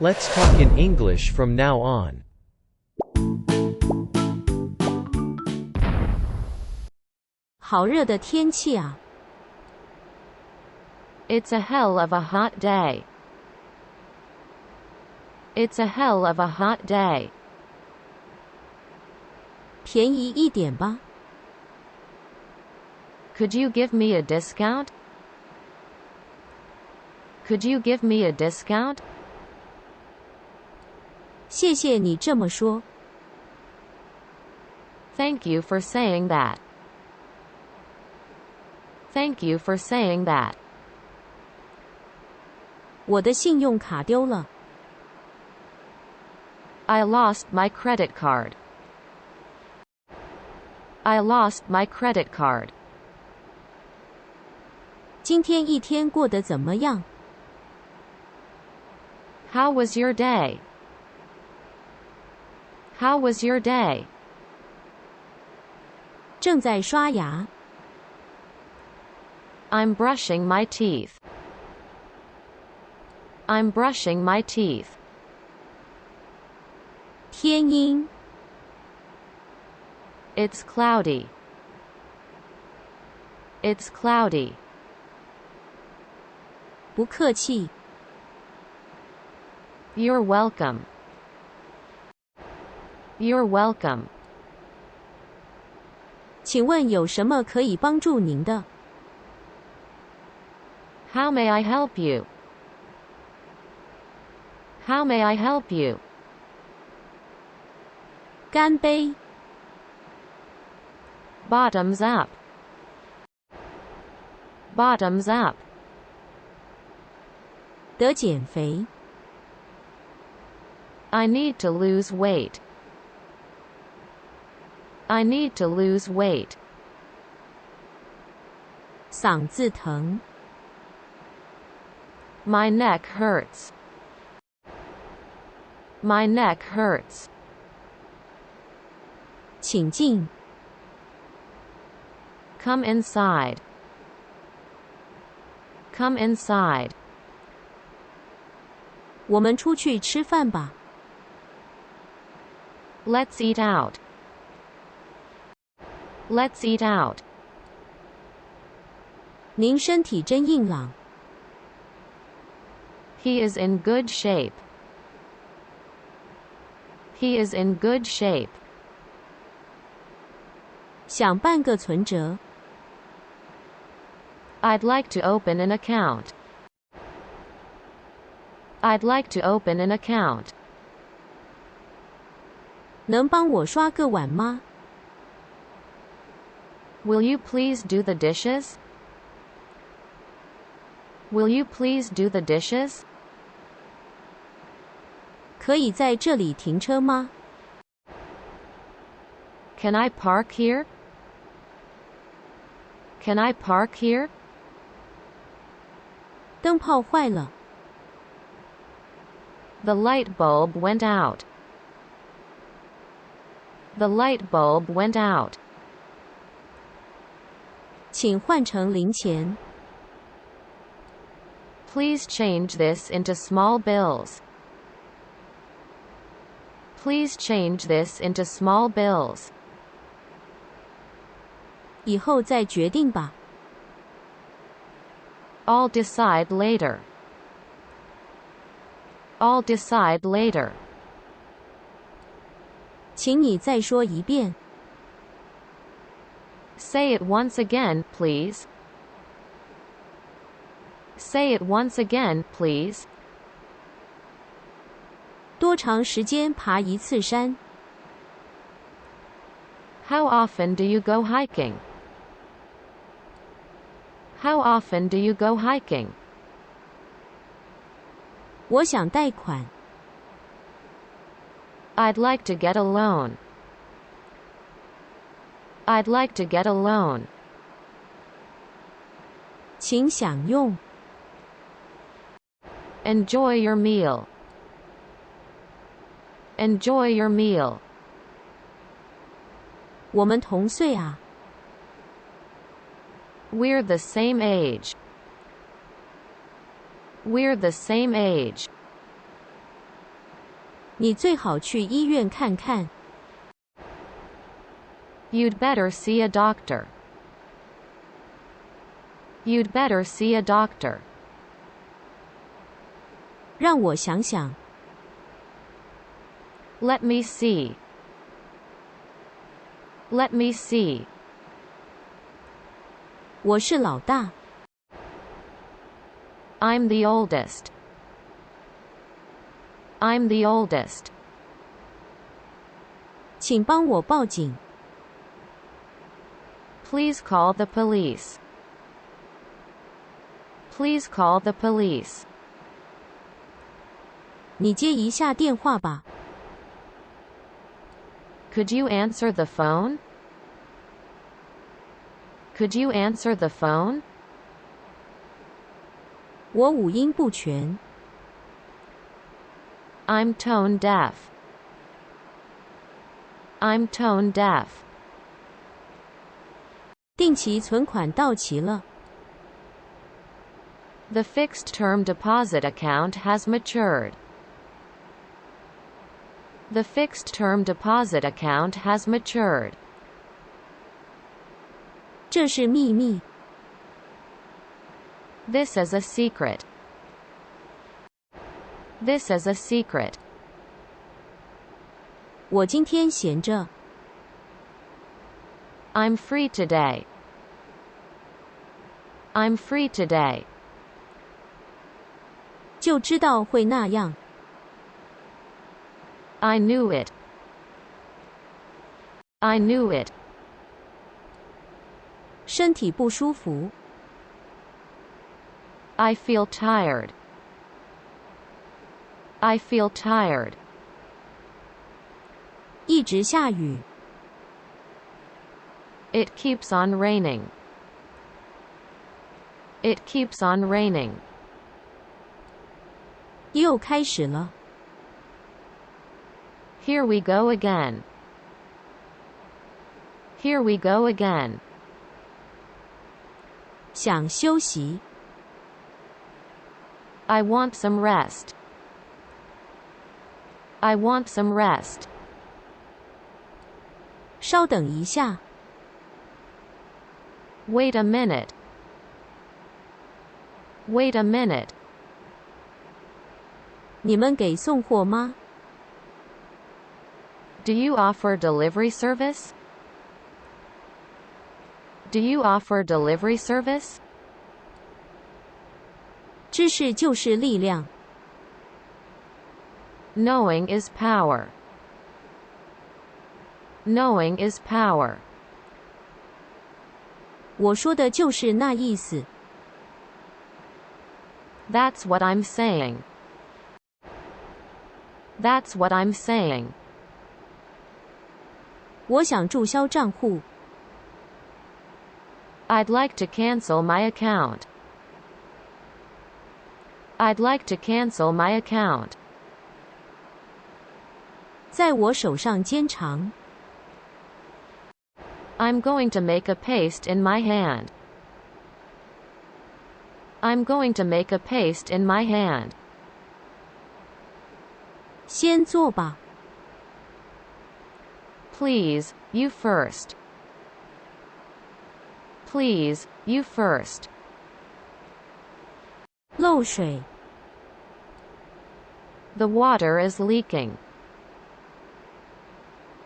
Let's talk in English from now on. 好热的天气啊 It's a hell of a hot day. It's a hell of a hot day. 便宜一点吧 Could you give me a discount? Could you give me a discount? 谢谢你这么说 Thank you for saying that. Thank you for saying that. 我的信用卡丢了 I lost my credit card. I lost my credit card. 今天一天过得怎么样 How was your day? How was your day? 正在刷牙 I'm brushing my teeth. I'm brushing my teeth. 天阴 It's cloudy. It's cloudy. 不客气 You're welcome. You're welcome. 请问有什么可以帮助您的 How may I help you? How may I help you? 干杯 Bottoms up. Bottoms up. 得减肥 I need to lose weight. I need to lose weight. 嗓子疼 My neck hurts. My neck hurts. 请进 Come inside. Come inside. 我们出去吃饭吧 Let's eat out. Let's eat out. 您身体真硬朗 He is in good shape. He is in good shape. 想办个存折 I'd like to open an account. I'd like to open an account. 能帮我刷个碗吗 Will you please do the dishes? Will you please do the dishes? 可以在这里停车吗 Can I park here? Can I park here? 灯泡坏了 The light bulb went out. The light bulb went out. 请换成零钱 Please change this into small bills. Please change this into small bills. 以后再决定吧 I'll decide later. I'll decide later. 请你再说一遍 Say it once again, please. Say it once again, please. 多长时间爬一次山 How often do you go hiking? How often do you go hiking? 我想贷款 I'd like to get a loan. I'd like to get a loan. 请享用 Enjoy your meal. Enjoy your meal. 我们同岁啊 We're the same age. We're the same age. 你最好去医院看看。You'd better see a doctor. You'd better see a doctor. 让我想想。Let me see. Let me see. 我是老大。I'm the oldest. I'm the oldest. 请帮我报警。Please call the police. Please call the police. 你接一下电话吧。Could you answer the phone? Could you answer the phone? 我五音不全。I'm tone deaf. I'm tone deaf. 定期存款到期了。The fixed term deposit account has matured. The fixed term deposit account has matured. 这是秘密。This is a secret. This is a secret. 我今天闲着。I'm free today. I'm free today. 就知道会那样。I knew it. I knew it. 身体不舒服。I feel tired. I feel tired. 一直下雨。It keeps on raining. It keeps on raining. 又开始了。Here we go again. Here we go again. 想休息。I want some rest. I want some rest. 稍等一下。Wait a minute. Wait a minute. 你们给送货吗？ Do you offer delivery service? Do you offer delivery service? 知识就是力量。Knowing is power. Knowing is power. 我说的就是那意思。That's what I'm saying. That's what I'm saying. 我想注销账户。I'd like to cancel my account. I'd like to cancel my account. 在我手上煎肠。I'm going to make a paste in my hand. I'm going to make a paste in my hand. 先做吧。Please, you first. Please, you first. 漏水。The water is leaking.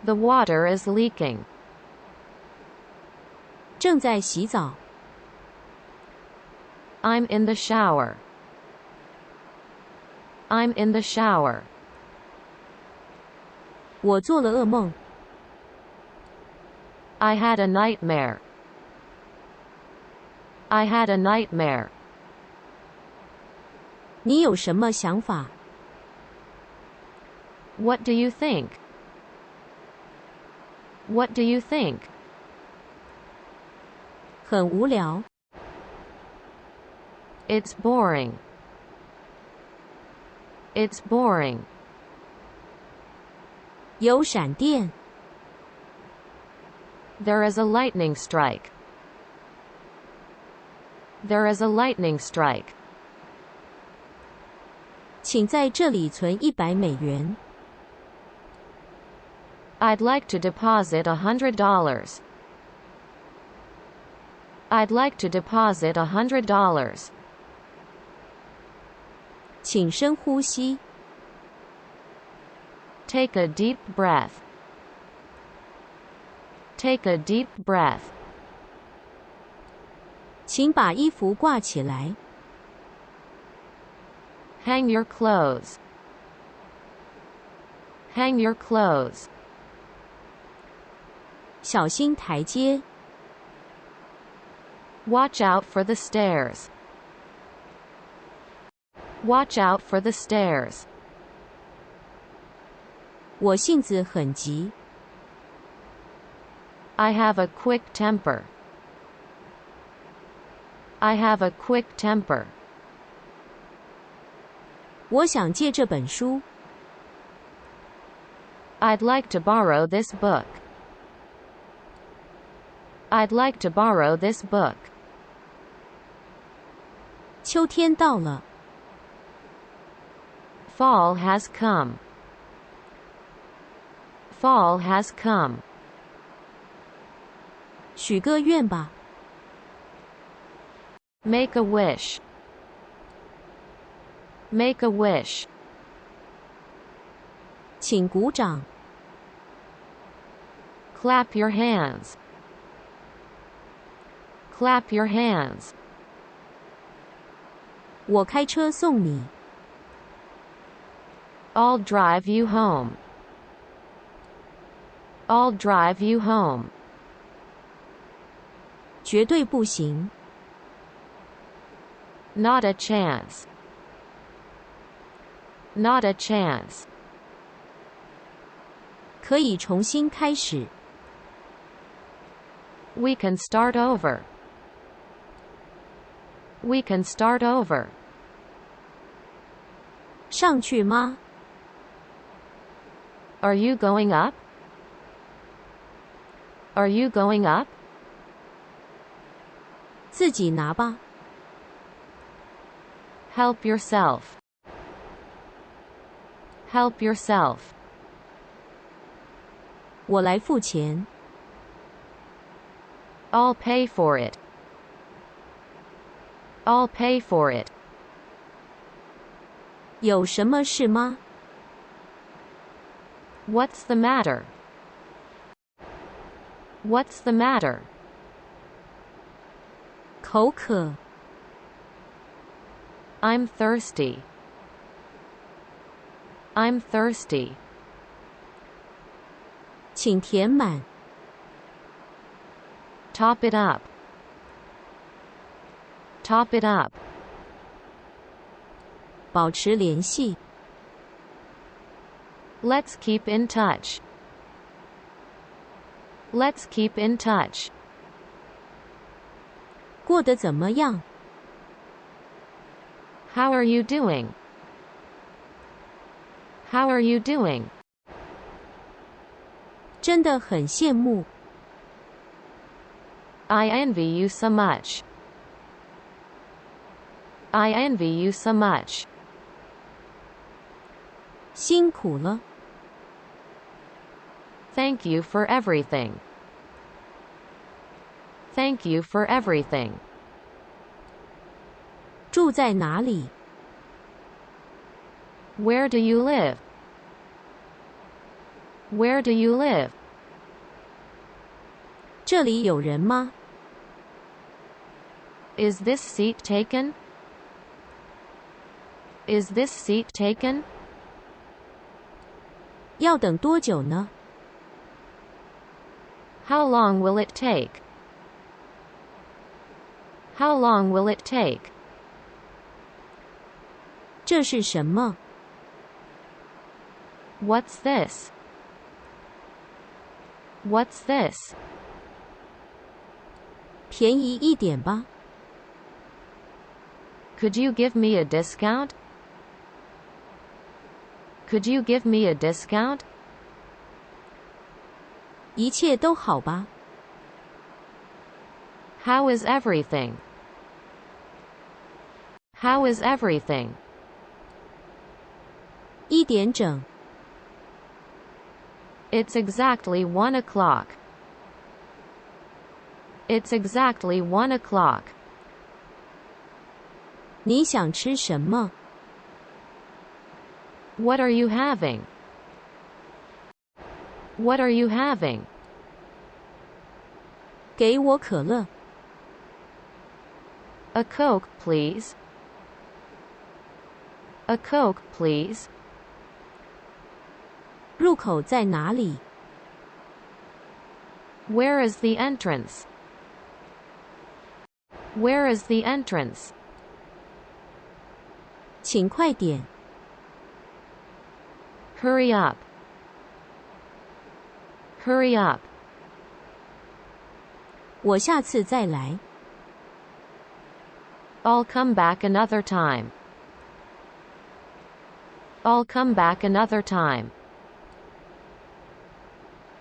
The water is leaking. 正在洗澡。I'm in the shower. I'm in the shower. 我做了噩梦。I had a nightmare. I had a nightmare. 你有什么想法？ What do you think? What do you think? 很无聊。It's boring. It's boring. 有闪电。There is a lightning strike. There is a lightning strike. 请在这里存$100。I'd like to deposit $100. I'd like to deposit $100. 请深呼吸。Take a deep breath. Take a deep breath. 请把衣服挂起来。Hang your clothes. Hang your clothes. 小心台阶。Watch out for the stairs. Watch out for the stairs. 我性子很急。I have a quick temper. I have a quick temper. 我想借这本书。I'd like to borrow this book. I'd like to borrow this book. 秋天到了。Fall has come. Fall has come. 许个愿吧。Make a wish. Make a wish. 请鼓掌。Clap your hands. Clap your hands. 我开车送你。I'll drive you home. I'll drive you home. 绝对不行。Not a chance. Not a chance. 可以重新开始。We can start over. We can start over. 上去吗？ Are you going up? Are you going up? 自己拿吧。Help yourself. Help yourself. 我来付钱。I'll pay for it. I'll pay for it. 有什么事吗？ What's the matter? What's the matter? 口渴。I'm thirsty. I'm thirsty. 请填满。Top it up. Top it up. 保持联系。Let's keep in touch. Let's keep in touch. 过得怎么样？ How are you doing? How are you doing? 真的很羡慕。I envy you so much. I envy you so much. 辛苦了。Thank you for everything. Thank you for everything. 住在哪里？ Where do you live? Where do you live? 这里有人吗？ Is this seat taken? Is this seat taken? 要等多久呢？ How long will it take? How long will it take? 这是什么？ What's this? What's this? 便宜一点吧。 Could you give me a discount? Could you give me a discount? 一切都好吧？ How is everything? How is everything? 1点整。It's exactly 1 o'clock. It's exactly 1 o'clock. 你想吃什么？ What are you having? What are you having? 给我可乐。 A Coke, please. A Coke, please. 入口在哪里？ Where is the entrance? Where is the entrance? 请快点。 Hurry up. Hurry up. 我下次再来。 I'll come back another time. I'll come back another time.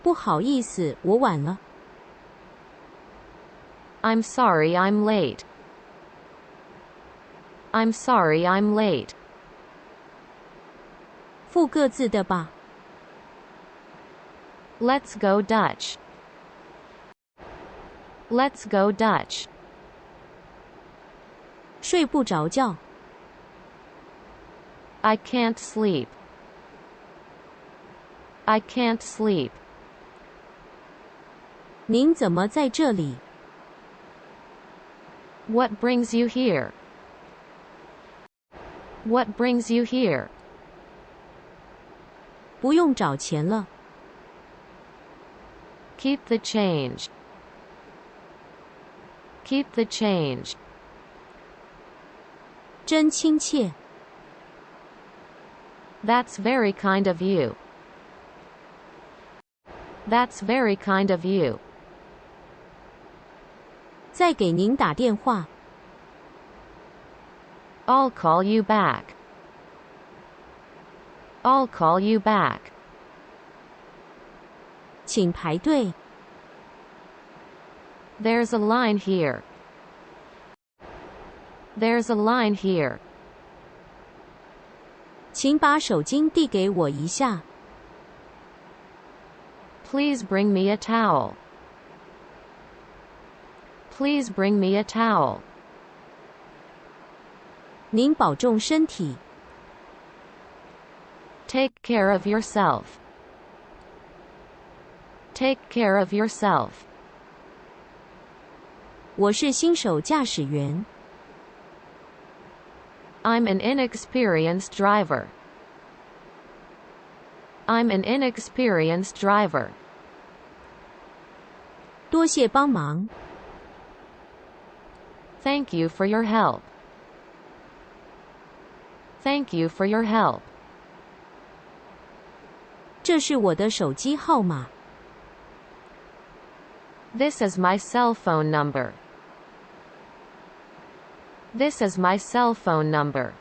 不好意思，我晚了。 I'm sorry I'm late. I'm sorry I'm late. 付各自的吧。 Let's go Dutch. Let's go Dutch. 睡不着觉。 I can't sleep. I can't sleep. 您怎么在这里？ What brings you here? What brings you here? 不用找钱了。 Keep the change. Keep the change. 真亲切。 That's very kind of you. That's very kind of you. 再给您打电话。 I'll call you back. I'll call you back. 请排队。 There's a line here. There's a line here. 请把手巾递给我一下。 Please bring me a towel. Please bring me a towel. 您保重身体。 Take care of yourself. Take care of yourself. 我是新手驾驶员。 I'm an inexperienced driver. I'm an inexperienced driver. 多谢帮忙。 Thank you for your help. Thank you for your help. 这是我的手机号码。 This is my cell phone number. This is my cell phone number.